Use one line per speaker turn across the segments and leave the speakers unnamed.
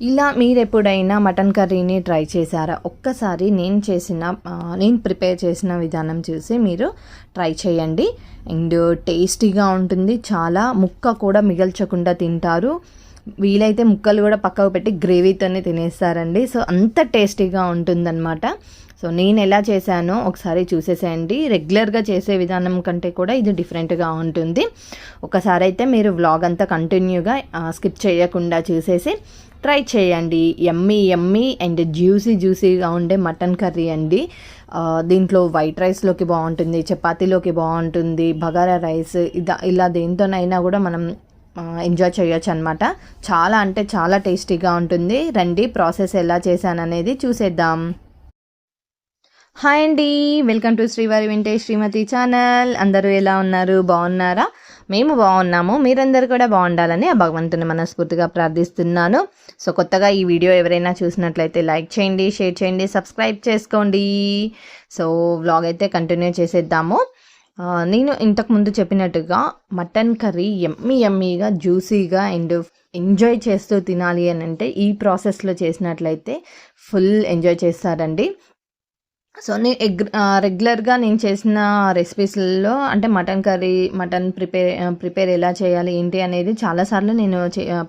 ఇలా మీరెప్పుడైనా మటన్ కర్రీని ట్రై చేశారా? ఒక్కసారి నేను ప్రిపేర్ చేసిన విధానం చూసి మీరు ట్రై చేయండి. అండ్ టేస్టీగా ఉంటుంది. చాలా ముక్క కూడా మిగల్చకుండా తింటారు. వీలైతే ముక్కలు కూడా పక్కకు పెట్టి గ్రేవీతోనే తినేస్తారండి. సో అంత టేస్టీగా ఉంటుందన్నమాట. సో నేను ఎలా చేశానో ఒకసారి చూసేసేయండి. రెగ్యులర్గా చేసే విధానం కంటే కూడా ఇది డిఫరెంట్గా ఉంటుంది. ఒకసారి అయితే మీరు వ్లాగ్ అంతా కంటిన్యూగా స్కిప్ చేయకుండా చూసేసి ట్రై చేయండి. యమ్మీ యమ్మీ అండ్ జ్యూసీగా ఉండే మటన్ కర్రీ అండి. దీంట్లో వైట్ రైస్లోకి బాగుంటుంది, చపాతీలోకి బాగుంటుంది, బగారా రైస్ ఇలా దేంతోనైనా కూడా మనం ఎంజాయ్ చేయొచ్చు అనమాట. చాలా అంటే చాలా టేస్టీగా ఉంటుంది. రండి ప్రాసెస్ ఎలా చేశాననేది చూసేద్దాం. హాయ్ అండి, వెల్కమ్ టు శ్రీవారి వింటేజ్ శ్రీమతి ఛానల్. అందరూ ఎలా ఉన్నారు? బాగున్నారా? మేము బాగున్నాము. మీరందరూ కూడా బాగుండాలని ఆ భగవంతుని మనస్ఫూర్తిగా ప్రార్థిస్తున్నాను. సో కొత్తగా ఈ వీడియో ఎవరైనా చూసినట్లయితే లైక్ చేయండి, షేర్ చేయండి, సబ్స్క్రైబ్ చేసుకోండి. సో వ్లాగ్ అయితే కంటిన్యూ చేసేద్దాము. నేను ఇంతకుముందు చెప్పినట్టుగా మటన్ కర్రీ యమ్మీగా జ్యూసీగా అండ్ ఎంజాయ్ చేస్తూ తినాలి అని అంటే ఈ ప్రాసెస్లో చేసినట్లయితే ఫుల్ ఎంజాయ్ చేస్తారండి. సో నేను రెగ్యులర్గా నేను చేసిన రెసిపీస్లలో అంటే మటన్ ప్రిపేర్ ఎలా చేయాలి ఏంటి అనేది చాలాసార్లు నేను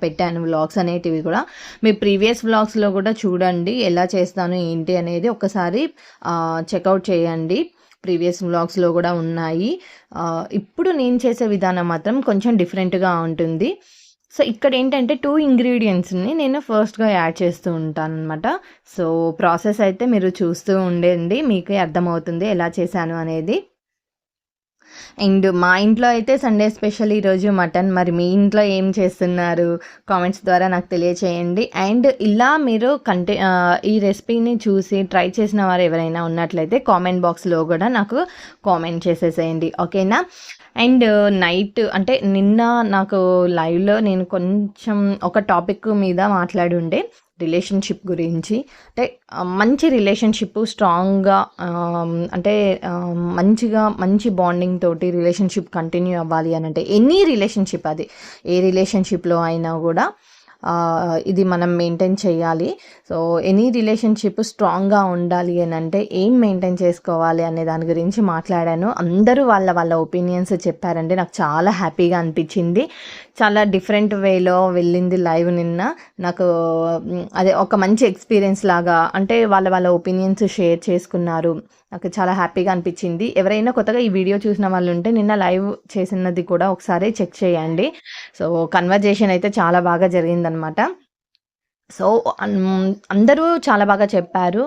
పెట్టాను వ్లాగ్స్ అనేటివి కూడా. మీ ప్రీవియస్ వ్లాగ్స్లో కూడా చూడండి ఎలా చేస్తాను ఏంటి అనేది ఒకసారి చెక్అవుట్ చేయండి. ప్రీవియస్ వ్లాగ్స్లో కూడా ఉన్నాయి. ఇప్పుడు నేను చేసే విధానం మాత్రం కొంచెం డిఫరెంట్గా ఉంటుంది. సో ఇక్కడ ఏంటంటే 2 ఇంగ్రీడియంట్స్ని నేను ఫస్ట్గా యాడ్ చేస్తూ ఉంటాను అనమాట. సో ప్రాసెస్ అయితే మీరు చూస్తూ ఉండండి, మీకే అర్థమవుతుంది ఎలా చేశాను అనేది. అండ్ మా ఇంట్లో అయితే సండే స్పెషల్ ఈరోజు మటన్. మరి మీ ఇంట్లో ఏం చేస్తున్నారు? కామెంట్స్ ద్వారా నాకు తెలియచేయండి. అండ్ ఇలా మీరు ఈ రెసిపీని చూసి ట్రై చేసిన వారు ఎవరైనా ఉన్నట్లయితే కామెంట్ బాక్స్లో కూడా నాకు కామెంట్ చేసేసేయండి, ఓకేనా? అండ్ నైట్ అంటే నిన్న నాకు లైవ్లో నేను కొంచెం ఒక టాపిక్ మీద మాట్లాడుండే రిలేషన్షిప్ గురించి. అంటే మంచి రిలేషన్షిప్ స్ట్రాంగ్గా అంటే మంచి బాండింగ్ తోటి రిలేషన్షిప్ కంటిన్యూ అవ్వాలి అని అంటే ఎనీ రిలేషన్షిప్, అది ఏ రిలేషన్షిప్లో అయినా కూడా ఇది మనం మెయింటైన్ చేయాలి. సో ఎనీ రిలేషన్షిప్ స్ట్రాంగ్గా ఉండాలి అని అంటే ఏం మెయింటైన్ చేసుకోవాలి అనే దాని గురించి మాట్లాడాను. అందరూ వాళ్ళ ఒపీనియన్స్ చెప్పారండి. నాకు చాలా హ్యాపీగా అనిపించింది. చాలా డిఫరెంట్ వేలో వెళ్ళింది లైవ్ నిన్న. నాకు అదే ఒక మంచి ఎక్స్పీరియన్స్ లాగా, అంటే వాళ్ళ ఒపీనియన్స్ షేర్ చేసుకున్నారు. నాకు చాలా హ్యాపీగా అనిపించింది. ఎవరైనా కొత్తగా ఈ వీడియో చూసిన వాళ్ళు ఉంటే నిన్న లైవ్ చేసినది కూడా ఒకసారి చెక్ చేయండి. సో కన్వర్జేషన్ అయితే చాలా బాగా జరిగిందనమాట. సో అందరూ చాలా బాగా చెప్పారు.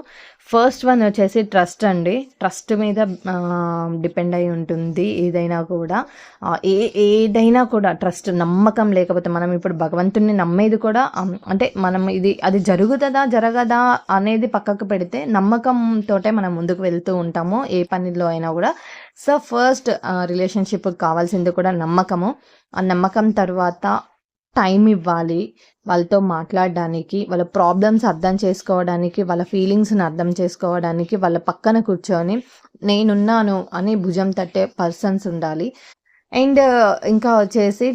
ఫస్ట్ వన్ వచ్చేసి ట్రస్ట్ అండి. ట్రస్ట్ మీద డిపెండ్ అయి ఉంటుంది ఏదైనా కూడా. ఏదైనా కూడా ట్రస్ట్, నమ్మకం లేకపోతే మనం ఇప్పుడు భగవంతుడిని నమ్మేది కూడా అంటే మనం అది జరుగుతుందా జరగదా అనేది పక్కకు పెడితే నమ్మకంతోటే మనం ముందుకు వెళ్తూ ఉంటాము ఏ పనిలో అయినా కూడా. సో ఫస్ట్ రిలేషన్షిప్కి కావాల్సింది కూడా నమ్మకము. ఆ నమ్మకం తర్వాత టైం ఇవ్వాలి వాళ్ళతో మాట్లాడడానికి, వాళ్ళ ప్రాబ్లమ్స్ అర్థం చేసుకోవడానికి, వాళ్ళ ఫీలింగ్స్ని అర్థం చేసుకోవడానికి, వాళ్ళ పక్కన కూర్చొని నేనున్నాను అని భుజం తట్టే పర్సన్స్ ఉండాలి. అండ్ ఇంకా వచ్చేసి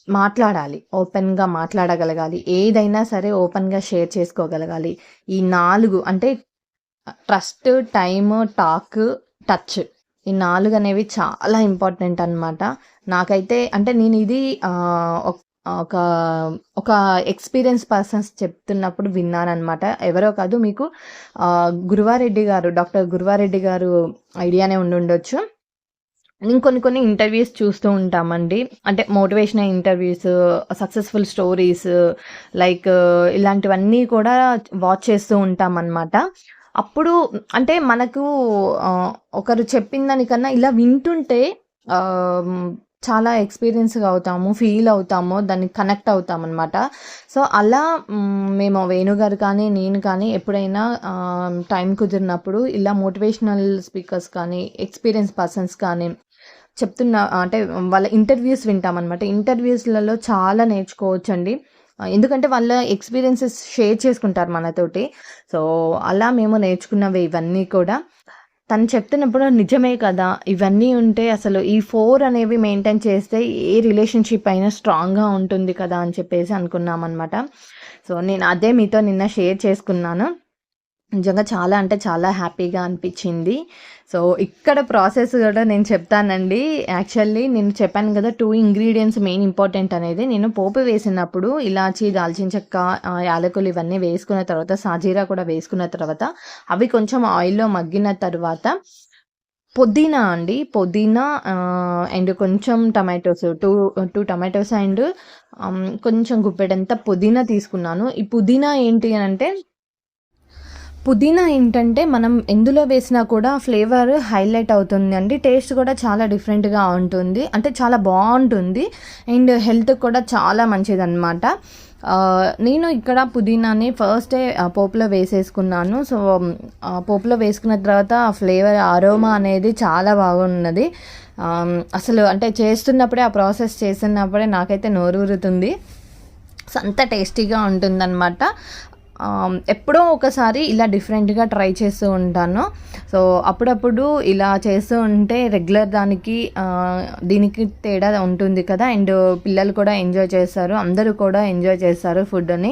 మాట్లాడాలి, ఓపెన్గా మాట్లాడగలగాలి, ఏదైనా సరే ఓపెన్గా షేర్ చేసుకోగలగాలి. ఈ 4 అంటే ట్రస్ట్, టైమ్, టాక్, టచ్, ఈ 4 అనేవి చాలా ఇంపార్టెంట్ అనమాట. నాకైతే అంటే నేను ఇది ఒక ఎక్స్పీరియన్స్ పర్సన్స్ చెప్తున్నప్పుడు విన్నానమాట. ఎవరో కాదు, మీకు డాక్టర్ గురువారెడ్డి గారు ఐడియానే ఉండొచ్చు. నేను కొన్ని ఇంటర్వ్యూస్ చూస్తూ ఉంటామండి. అంటే motivational interviews, successful stories like ఇలాంటివన్నీ కూడా వాచ్ చేస్తూ ఉంటామన్నమాట. అప్పుడు అంటే మనకు ఒకరు చెప్పిన దానికన్నా ఇలా వింటుంటే చాలా ఎక్స్పీరియన్స్గా అవుతాము, ఫీల్ అవుతాము, దాన్ని కనెక్ట్ అవుతాం అనమాట. సో అలా మేము వేణుగారు కానీ నేను కానీ ఎప్పుడైనా టైం కుదిరినప్పుడు ఇలా మోటివేషనల్ స్పీకర్స్ కానీ ఎక్స్పీరియన్స్ పర్సన్స్ కానీ అంటే వాళ్ళ ఇంటర్వ్యూస్ వింటామన్నమాట. ఇంటర్వ్యూస్లలో చాలా నేర్చుకోవచ్చండి. ఎందుకంటే వాళ్ళ ఎక్స్పీరియన్సెస్ షేర్ చేసుకుంటారు మనతోటి. సో అలా మేము నేర్చుకున్నవి ఇవన్నీ కూడా. తను చెప్తున్నప్పుడు నిజమే కదా, ఇవన్నీ ఉంటే అసలు ఈ 4 అనేవి మెయింటైన్ చేస్తే ఏ రిలేషన్షిప్ అయినా స్ట్రాంగ్గా ఉంటుంది కదా అని చెప్పేసి అనుకున్నామన్నమాట. సో నేను అదే మీతో నిన్న షేర్ చేసుకున్నాను. నిజంగా చాలా అంటే చాలా హ్యాపీగా అనిపించింది. సో ఇక్కడ ప్రాసెస్ కూడా నేను చెప్తానండి. యాక్చువల్లీ నేను చెప్పాను కదా 2 ఇంగ్రీడియంట్స్ మెయిన్ ఇంపార్టెంట్ అనేది. నేను పోపు వేసినప్పుడు ఇలాచి, దాల్చిన చెక్క, యాలకులు ఇవన్నీ వేసుకున్న తర్వాత, సాజీరా కూడా వేసుకున్న తర్వాత అవి కొంచెం ఆయిల్లో మగ్గిన తర్వాత పుదీనా అండి, పుదీనా అండ్ కొంచెం టమాటోస్, టూ టమాటోస్ అండ్ కొంచెం గుప్పెడంత పుదీనా తీసుకున్నాను. ఈ పుదీనా ఏంటి అని అంటే, పుదీనా ఏంటంటే మనం ఎందులో వేసినా కూడా ఫ్లేవర్ హైలైట్ అవుతుంది అండి. టేస్ట్ కూడా చాలా డిఫరెంట్గా ఉంటుంది, అంటే చాలా బాగుంటుంది అండ్ హెల్త్కి కూడా చాలా మంచిదన్నమాట. నేను ఇక్కడ పుదీనాని ఫస్టే పోపులో వేసేసుకున్నాను. సో పోపులో వేసుకున్న తర్వాత ఆ ఫ్లేవర్ అరోమా అనేది చాలా బాగున్నది. అసలు అంటే చేస్తున్నప్పుడే, ఆ ప్రాసెస్ చేస్తున్నప్పుడే నాకైతే నోరూరుతుంది. సో అంత టేస్టీగా ఉంటుందన్నమాట. ఎప్పుడో ఒకసారి ఇలా డిఫరెంట్గా ట్రై చేస్తూ ఉంటాను. సో అప్పుడప్పుడు ఇలా చేస్తూ ఉంటే రెగ్యులర్ దీనికి తేడా ఉంటుంది కదా, అండ్ పిల్లలు కూడా ఎంజాయ్ చేస్తారు, అందరూ కూడా ఎంజాయ్ చేస్తారు ఫుడ్ని.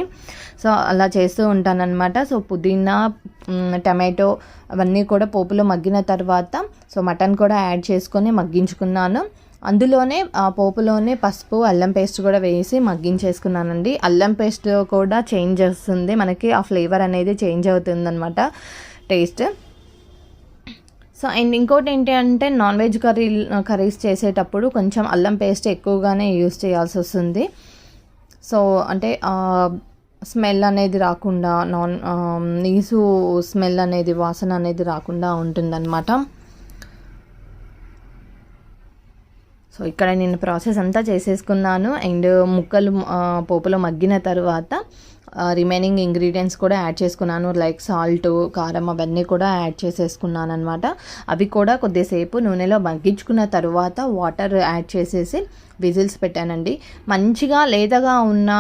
సో అలా చేస్తూ ఉంటానన్నమాట. సో పుదీనా, టమాటో అవన్నీ కూడా పోపులో మగ్గిన తర్వాత సో మటన్ కూడా యాడ్ చేసుకొని మగ్గించుకున్నాను. అందులోనే పోపులోనే పసుపు, అల్లం పేస్ట్ కూడా వేసి మగ్గించేసుకున్నానండి. అల్లం పేస్ట్ కూడా చేంజ్ చేస్తుంది మనకి, ఆ ఫ్లేవర్ అనేది చేంజ్ అవుతుంది అనమాట, టేస్ట్. సో అండ్ ఇంకోటి ఏంటి అంటే, నాన్ వెజ్ కర్రీస్ చేసేటప్పుడు కొంచెం అల్లం పేస్ట్ ఎక్కువగానే యూస్ చేయాల్సి వస్తుంది. సో అంటే స్మెల్ అనేది రాకుండా, నీసు స్మెల్ అనేది, వాసన అనేది రాకుండా ఉంటుందన్నమాట. సో ఇక్కడ నేను ప్రాసెస్ అంతా చేసేసుకున్నాను అండ్ ముక్కలు పోపులో మగ్గిన తర్వాత రిమైనింగ్ ఇంగ్రీడియంట్స్ కూడా యాడ్ చేసుకున్నాను. లైక్ సాల్ట్, కారం అవన్నీ కూడా యాడ్ చేసేసుకున్నాను అనమాట. అవి కూడా కొద్దిసేపు నూనెలో మగ్గించుకున్న తర్వాత వాటర్ యాడ్ చేసేసి విజిల్స్ పెట్టానండి. మంచిగా లేతగా ఉన్న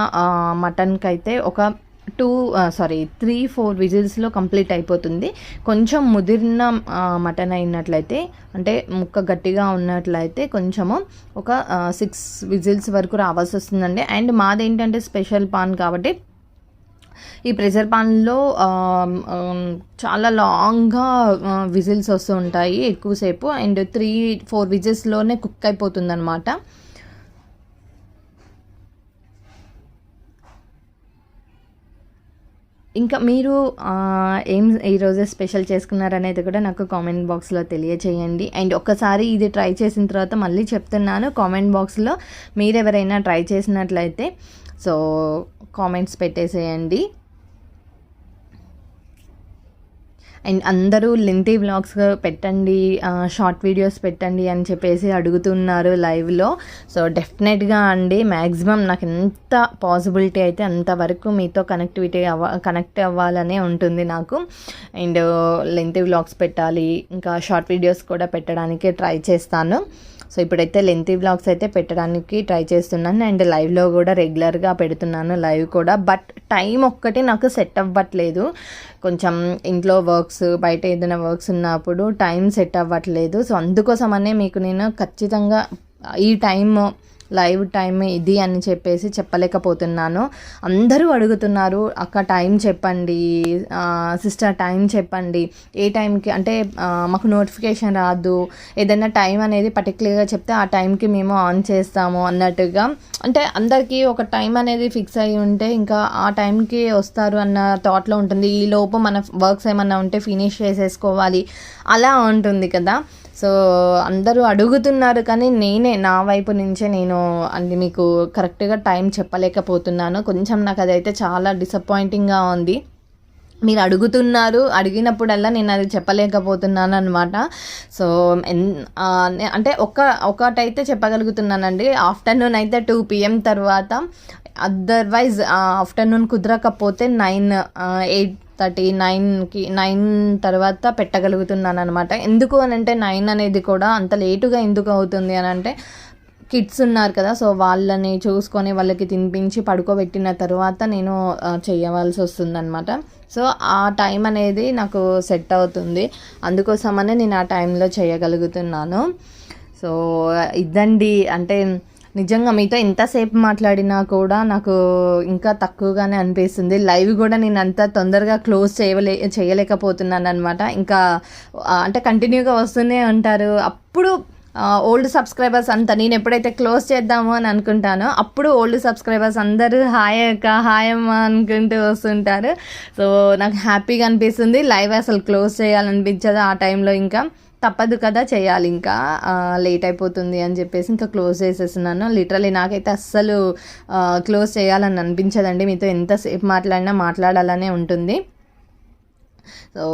మటన్కి అయితే ఒక 3-4 విజిల్స్లో కంప్లీట్ అయిపోతుంది. కొంచెం ముదిరిన మటన్ అయినట్లయితే, అంటే ముక్క గట్టిగా ఉన్నట్లయితే కొంచెము ఒక 6 విజిల్స్ వరకు రావాల్సి వస్తుందండి. అండ్ మాదేంటంటే స్పెషల్ పాన్ కాబట్టి ఈ ప్రెషర్ పాన్లో చాలా లాంగ్గా విజిల్స్ వస్తూ ఉంటాయి ఎక్కువసేపు, అండ్ 3-4 విజిల్స్లోనే కుక్ అయిపోతుంది అనమాట. ఇంకా మీరు ఏం ఈరోజు స్పెషల్ చేసుకున్నారనేది కూడా నాకు కామెంట్ బాక్స్లో తెలియచేయండి. అండ్ ఒక్కసారి ఇది ట్రై చేసిన తర్వాత మళ్ళీ చెప్తున్నాను, కామెంట్ బాక్స్లో మీరు ఎవరైనా ట్రై చేసినట్లయితే సో కామెంట్స్ పెట్టేసేయండి. అండ్ అందరూ లెంతీ వ్లాగ్స్ పెట్టండి, షార్ట్ వీడియోస్ పెట్టండి అని చెప్పేసి అడుగుతున్నారు లైవ్లో. సో డెఫినెట్గా అండి, మ్యాక్సిమం నాకు ఎంత పాసిబిలిటీ అయితే అంతవరకు మీతో కనెక్ట్ అవ్వాలనే ఉంటుంది నాకు. అండ్ లెంతీ వ్లాగ్స్ పెట్టాలి, ఇంకా షార్ట్ వీడియోస్ కూడా పెట్టడానికి ట్రై చేస్తాను. సో ఇప్పుడైతే లెంతీ వ్లాగ్స్ అయితే పెట్టడానికి ట్రై చేస్తున్నాను అండ్ లైవ్లో కూడా రెగ్యులర్గా పెడుతున్నాను లైవ్ కూడా. బట్ టైం ఒక్కటి నాకు సెట్ అవ్వట్లేదు, కొంచెం ఇంట్లో వర్క్స్, బయట ఏదైనా వర్క్స్ ఉన్నప్పుడు టైం సెట్ అవ్వట్లేదు. సో అందుకోసమనే మీకు నేను ఖచ్చితంగా ఈ లైవ్ టైం ఇది అని చెప్పేసి చెప్పలేకపోతున్నాను. అందరూ అడుగుతున్నారు, అక్క టైం చెప్పండి, సిస్టర్ టైం చెప్పండి, ఏ టైంకి అంటే మాకు నోటిఫికేషన్ రాదు, ఏదైనా టైం అనేది పర్టికులర్గా చెప్తే ఆ టైంకి మేము ఆన్ చేస్తాము అన్నట్టుగా. అంటే అందరికీ ఒక టైం అనేది ఫిక్స్ అయ్యి ఉంటే ఇంకా ఆ టైంకి వస్తారు అన్న థాట్లో ఉంటుంది. ఈ లోపు మన వర్క్స్ ఏమన్నా ఉంటే ఫినిష్ చేసేసుకోవాలి అలా ఉంటుంది కదా. సో అందరూ అడుగుతున్నారు కానీ నా వైపు నుంచే నేను అది మీకు కరెక్ట్గా టైం చెప్పలేకపోతున్నాను. కొంచెం నాకు అదైతే చాలా డిసప్పాయింటింగ్గా ఉంది. మీరు అడిగినప్పుడల్లా నేను అది చెప్పలేకపోతున్నాను అనమాట. సో అంటే ఒకటైతే చెప్పగలుగుతున్నానండి, ఆఫ్టర్నూన్ అయితే 2 PM తర్వాత, అదర్వైజ్ ఆఫ్టర్నూన్ కుదరకపోతే 9 తర్వాత పెట్టగలుగుతున్నాను అనమాట. ఎందుకు అని అంటే 9 అనేది కూడా అంత లేటుగా ఎందుకు అవుతుంది అని అంటే, కిడ్స్ ఉన్నారు కదా, సో వాళ్ళని చూసుకొని వాళ్ళకి తినిపించి పడుకోబెట్టిన తర్వాత నేను చేయవలసి వస్తుందన్నమాట. సో ఆ టైం అనేది నాకు సెట్ అవుతుంది, అందుకోసమనే నేను ఆ టైంలో చేయగలుగుతున్నాను. సో ఇదండి, అంటే నిజంగా మీతో ఎంతసేపు మాట్లాడినా కూడా నాకు ఇంకా తక్కువగానే అనిపిస్తుంది. లైవ్ కూడా నేను అంత తొందరగా క్లోజ్ చేయలేకపోతున్నాను అనమాట. ఇంకా అంటే కంటిన్యూగా వస్తూనే ఉంటారు. అప్పుడు ఓల్డ్ సబ్స్క్రైబర్స్ అంతా నేను ఎప్పుడైతే క్లోజ్ చేద్దాము అని అనుకుంటానో అప్పుడు ఓల్డ్ సబ్స్క్రైబర్స్ అందరూ హాయ్ అక్క, హాయ్ అమ్మ అనుకుంటూ వస్తుంటారు. సో నాకు హ్యాపీగా అనిపిస్తుంది. లైవ్ అసలు క్లోజ్ చేయాలనిపించదు ఆ టైంలో, ఇంకా తప్పదు కదా చేయాలి, ఇంకా లేట్ అయిపోతుంది అని చెప్పేసి ఇంకా క్లోజ్ చేసేస్తున్నాను. లిటరలీ నాకైతే అస్సలు క్లోజ్ చేయాలని అనిపించదండి. మీతో ఎంతసేపు మాట్లాడినా మాట్లాడాలనే ఉంటుంది. సో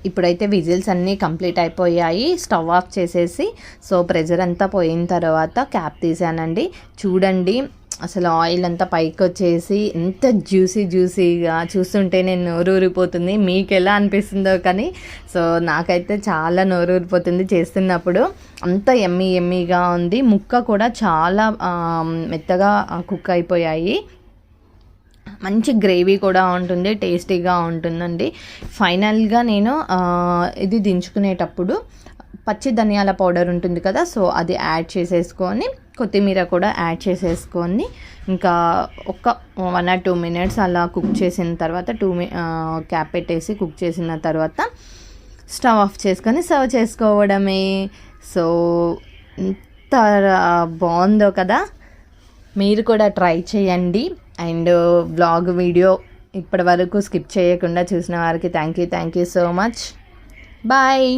ఇప్పుడైతే విజిల్స్ అన్నీ కంప్లీట్ అయిపోయాయి. స్టవ్ ఆఫ్ చేసేసి సో ప్రెజర్ అంతా పోయిన తర్వాత క్యాప్ తీసానండి. చూడండి అసలు ఆయిల్ అంతా పైకి వచ్చేసి ఎంత జ్యూసీగా చూస్తుంటే నేను నోరు ఊరిపోతుంది. మీకు ఎలా అనిపిస్తుందో కానీ సో నాకైతే చాలా నోరు ఊరిపోతుంది చేస్తున్నప్పుడు. అంత ఎమ్మీగా ఉంది. ముక్క కూడా చాలా మెత్తగా కుక్ అయిపోయాయి. మంచి గ్రేవీ కూడా ఉంటుంది, టేస్టీగా ఉంటుందండి. ఫైనల్గా నేను ఇది దించుకునేటప్పుడు పచ్చి ధనియాల పౌడర్ ఉంటుంది కదా, సో అది యాడ్ చేసేసుకొని కొత్తిమీర కూడా యాడ్ చేసేసుకొని ఇంకా ఒక 1 or 2 minutes అలా కుక్ చేసిన తర్వాత క్యాప్ పెట్టేసి కుక్ చేసిన తర్వాత స్టవ్ ఆఫ్ చేసుకొని సర్వ్ చేసుకోవడమే. సో ఎంత బాగుందో కదా, మీరు కూడా ట్రై చేయండి. అండ్ వ్లాగ్ వీడియో ఇప్పటి వరకు స్కిప్ చేయకుండా చూసిన వారికి thank you so much. Bye.